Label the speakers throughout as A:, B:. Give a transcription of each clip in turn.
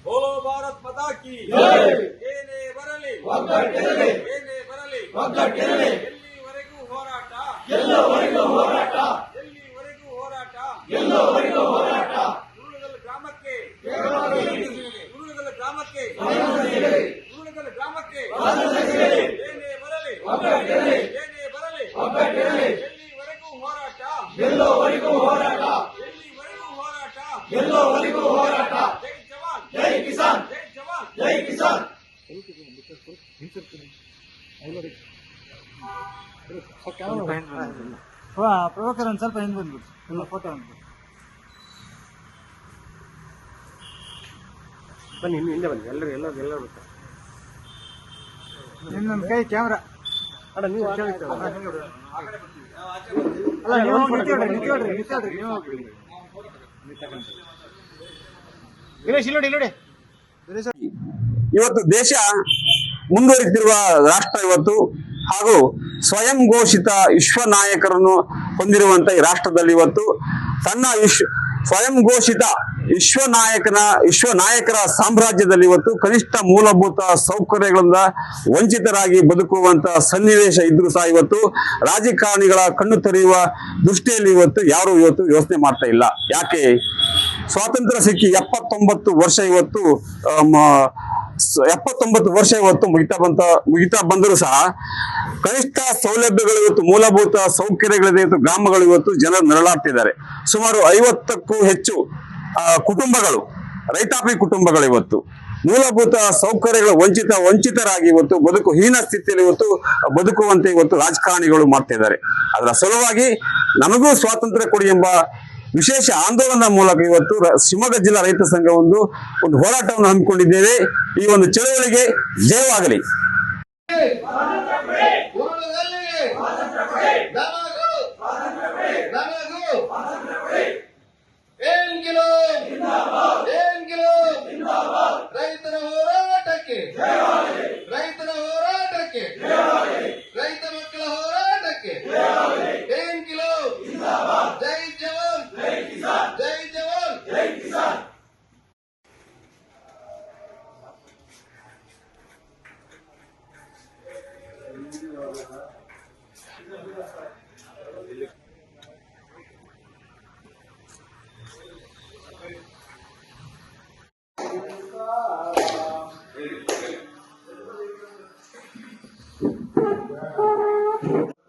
A: बोलो भारत माता की जय। ಏನೇ ಬರಲಿ ಒಗ್ಗಟ್ಟಿರಲಿ, ಏನೇ ಬರಲಿ ಒಗ್ಗಟ್ಟಿರಲಿ, ಎಲ್ಲಿವರೆಗೂ ಹೋರಾಟ, ಎಲ್ಲವರೆಗೂ ಹೋರಾಟ, ಎಲ್ಲಿವರೆಗೂ ಹೋರಾಟ, ಎಲ್ಲವರೆಗೂ ಹೋರಾಟ. ಉರುಳಗಲ್ ಗ್ರಾಮಕ್ಕೆ, ಉರುಳಗಲ್ ಗ್ರಾಮಕ್ಕೆ, ಉರುಳಗಲ್ ಗ್ರಾಮಕ್ಕೆ ಏನೇ ಬರಲಿ ಒಗ್ಗಟ್ಟಿರಲಿ, ಏನೇ ಬರಲಿ ಒಗ್ಗಟ್ಟಿರಲಿ, ಎಲ್ಲಿವರೆಗೂ ಹೋರಾಟ, ಎಲ್ಲವರೆಗೂ ಹೋರಾಟ, ಎಲ್ಲಿವರೆಗೂ ಹೋರಾಟ, ಎಲ್ಲವರೆಗೂ ಹೋರಾಟ. ಜೈ ಜವಾನ್, ಜೈ ಕಿಸಾನ್, ಜೈ ಜವಾನ್, ಜೈ ಕಿಸಾನ್.
B: ಪ್ರಭಾಕರ್ ಒಂದು ಸ್ವಲ್ಪ ಹಿಂದೆ ಬಂದ್ಬಿಟ್ಟು ನಿಮ್ಮ ಫೋಟೋ ಅಂದ್ಬಿಟ್ಟು
C: ಬನ್ನಿ, ಇನ್ನು ಹಿಂದೆ ಬನ್ನಿ. ಎಲ್ಲರೂ ಬರ್ತಾರೆ.
B: ಇನ್ನೊಂದು ಕೈ ಕ್ಯಾಮ್ರಾ
C: ಅಣ್ಣ ನೀವು
B: ಅಲ್ಲ ನೀವು ನಿಂತ್ಕೊಳ್ರಿ ನೀವು ಹೋಗ್ಬಿಡಿ. ಇಲ್ಲಿ
D: ಇವತ್ತು ದೇಶ ಮುಂದುವರಿತಿರುವ ರಾಷ್ಟ್ರ ಇವತ್ತು, ಹಾಗೂ ಸ್ವಯಂ ಘೋಷಿತ ವಿಶ್ವ ನಾಯಕರನ್ನು ಹೊಂದಿರುವಂತ ಈ ರಾಷ್ಟ್ರದಲ್ಲಿ ಇವತ್ತು ತನ್ನ ಸ್ವಯಂ ಘೋಷಿತ ವಿಶ್ವ ನಾಯಕರ ಸಾಮ್ರಾಜ್ಯದಲ್ಲಿ ಇವತ್ತು ಕನಿಷ್ಠ ಮೂಲಭೂತ ಸೌಕರ್ಯಗಳಿಂದ ವಂಚಿತರಾಗಿ ಬದುಕುವಂತ ಸನ್ನಿವೇಶ ಇದ್ರೂ ಸಹ ಇವತ್ತು ರಾಜಕಾರಣಿಗಳ ಕಣ್ಣು ತೆರೆಯುವ ದೃಷ್ಟಿಯಲ್ಲಿ ಯಾರು ಯೋಚನೆ ಮಾಡ್ತಾ ಇಲ್ಲ. ಯಾಕೆ? ಸ್ವಾತಂತ್ರ್ಯ ಸಿಕ್ಕಿ 79 ವರ್ಷ ಇವತ್ತು 79 ವರ್ಷ ಮುಗಿತಾ ಬಂದರೂ ಸಹ ಕನಿಷ್ಠ ಸೌಲಭ್ಯಗಳು ಮೂಲಭೂತ ಸೌಕರ್ಯಗಳಿದೆ. ಗ್ರಾಮಗಳು ಜನರು ನರಳಾಡ್ತಿದ್ದಾರೆ. ಸುಮಾರು 50ಕ್ಕೂ ಹೆಚ್ಚು ಕುಟುಂಬಗಳು, ರೈತಾಪಿ ಕುಟುಂಬಗಳು ಮೂಲಭೂತ ಸೌಕರ್ಯಗಳ ವಂಚಿತರಾಗಿ ಬದುಕು ಹೀನ ಸ್ಥಿತಿಯಲ್ಲಿ ಬದುಕುವಂತೆ ರಾಜಕಾರಣಿಗಳು ಮಾಡ್ತಿದ್ದಾರೆ. ಅದರ ಸಲುವಾಗಿ ನಮಗೂ ಸ್ವಾತಂತ್ರ್ಯ ಕೊಡಿ ಎಂಬ ವಿಶೇಷ ಆಂದೋಲನದ ಮೂಲಕ ಶಿವಮೊಗ್ಗ ಜಿಲ್ಲಾ ರೈತ ಸಂಘ ಒಂದು ಹೋರಾಟವನ್ನು ಹಮ್ಮಿಕೊಂಡಿದ್ದೇವೆ. ಈ ಒಂದು ಚಳವಳಿಗೆ ಜಯವಾಗಲಿ.
A: ರೈತರ ಹೋರಾಟಕ್ಕೆ, ರೈತರ ಹೋರಾಟಕ್ಕೆ, ರೈತ ಮಕ್ಕಳ ಹೋರಾಟಕ್ಕೆ ಏನ್ ಕಿಲೋ, ಜೈ ಜವಾನ್, ಜೈ ಜವಾನ್, ಜೈ ಕಿಸಾನ್.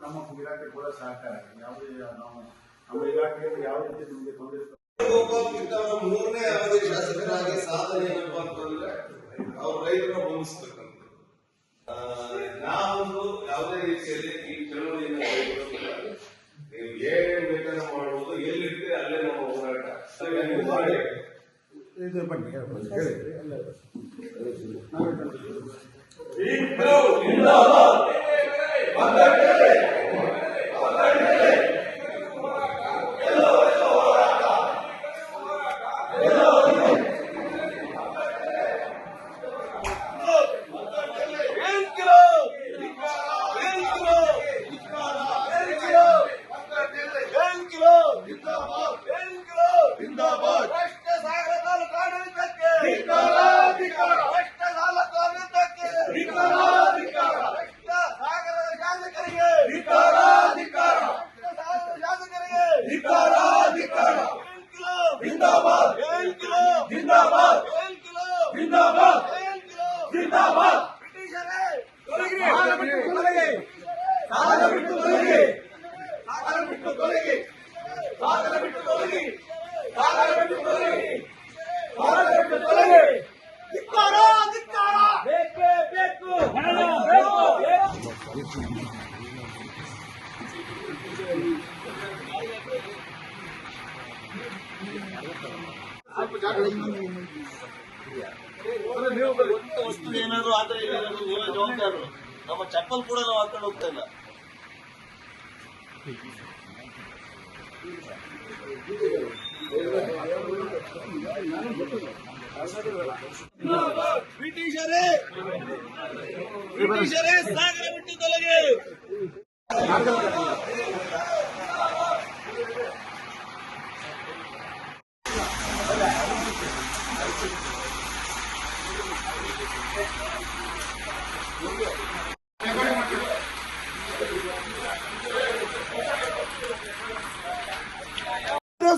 E: ನಮ್ಮ ಇಲಾಖೆ ಕೂಡ ಸಹಕಾರ ಯಾವುದೇ ನಮ್ಮ ಇಲಾಖೆಯಲ್ಲಿ ಯಾವ ರೀತಿ ನಿಮಗೆ ತೊಂದರೆ
A: ಮೂರನೇ ಅವಧಿ ಶಾಸಕರಾಗಿ ಸಾಧನೆ ಏನಪ್ಪಾ ಅಂತಂದ್ರೆ ಅವ್ರ ರೈತರನ್ನ ಬಂಧಿಸ್ಬೇಕಂತ. ನಾವೊಂದು ಯಾವುದೇ ರೀತಿಯಲ್ಲಿ ಈ ಚಳವಳಿಯನ್ನು ನೀವು ಏನ್ ಬೇಕಾದ್ರೆ ಮಾಡಬಹುದು, ಎಲ್ಲಿರ್ತೀರಿ ಅಲ್ಲೇ ನಮ್ಮ ಹೋರಾಟ ಮಾಡಿ.
E: ಇದು ಬನ್ನಿ ಹೇಳಿ.
A: ವಸ್ತು ಏನಾದ್ರು ಆದ್ರೆ ನೀವೇ ಜವಾಬ್ದಾರರು. ನಮ್ಮ ಚಪ್ಪಲ್ ಕೂಡ ನಾವು ಹಾಕೊಂಡು ಹೋಗ್ತಾ ಇಲ್ಲ. ಬ್ರಿಟಿಷರೇ ಸಾಗರ ಬಿಟ್ಟು ತೊಲಗಿ.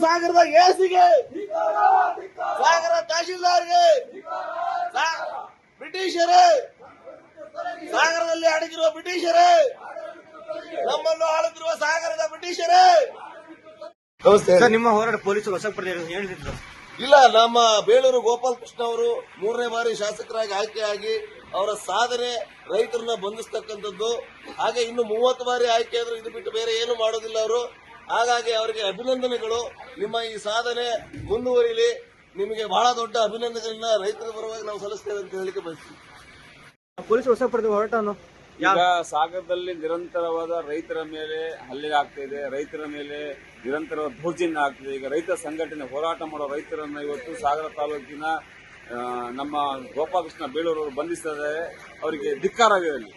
F: ಸಾಗರದ ಎಸಿಗೆ, ಸಾಗರ ತಹಶೀಲ್ದಾರ್ಗೆ, ಬ್ರಿಟಿಷರೇ, ಸಾಗರದಲ್ಲಿ ಅಡಗಿರುವ ಬ್ರಿಟಿಷರೇ, ನಮ್ಮನ್ನು ಆಳುತ್ತಿರುವ ಸಾಗರದ ಬ್ರಿಟಿಷರೇ. ನಮಸ್ತೆ.
C: ನಿಮ್ಮ ಹೋರಾಟ ಪೊಲೀಸರು ವಶಪಡಿಸಿದ್ದಾರೆ ಹೇಳಿದ್ರು.
F: ಇಲ್ಲ, ನಮ್ಮ ಬೇಳೂರು ಗೋಪಾಲ್ ಕೃಷ್ಣ ಅವರು 3ನೇ ಬಾರಿ ಶಾಸಕರಾಗಿ ಆಯ್ಕೆಯಾಗಿ ಅವರ ಸಾಧನೆ ರೈತರನ್ನ ಬಂಧಿಸ್ತಕ್ಕಂಥದ್ದು. ಹಾಗೆ ಇನ್ನು 30 ಬಾರಿ ಆಯ್ಕೆ ಆದ್ರೂ ಇದು ಬಿಟ್ಟು ಬೇರೆ ಏನು ಮಾಡೋದಿಲ್ಲ ಅವರು. ಹಾಗಾಗಿ ಅವರಿಗೆ ಅಭಿನಂದನೆಗಳು. ನಿಮ್ಮ ಈ ಸಾಧನೆ ಮುಂದುವರಿಲಿ. ನಿಮಗೆ ಬಹಳ ದೊಡ್ಡ ಅಭಿನಂದನೆಗಳನ್ನ ರೈತರ ಪರವಾಗಿ ನಾವು ಸಲ್ಲಿಸ್ತೇವೆ ಅಂತ ಹೇಳಿಕೆ ಬಯಸ್ತೀವಿ.
C: ಪೊಲೀಸರು ವಶಪಡಿಸಿದ ಹೋರಾಟವನ್ನು
D: ಈಗ ಸಾಗರದಲ್ಲಿ ನಿರಂತರವಾದ ರೈತರ ಮೇಲೆ ಹಲ್ಲೆ ಆಗ್ತಾ ಇದೆ, ರೈತರ ಮೇಲೆ ನಿರಂತರವಾದ ದೌರ್ಜನ್ಯ ಆಗ್ತಿದೆ. ಈಗ ರೈತ ಸಂಘಟನೆ ಹೋರಾಟ ಮಾಡೋ ರೈತರನ್ನ ಇವತ್ತು ಸಾಗರ ತಾಲೂಕಿನ ನಮ್ಮ ಗೋಪಾಲಕೃಷ್ಣ ಬೇಳೂರವರು ಬಂಧಿಸಿದ್ದಾರೆ. ಅವರಿಗೆ ಧಿಕ್ಕಾರವಿರಲಿ.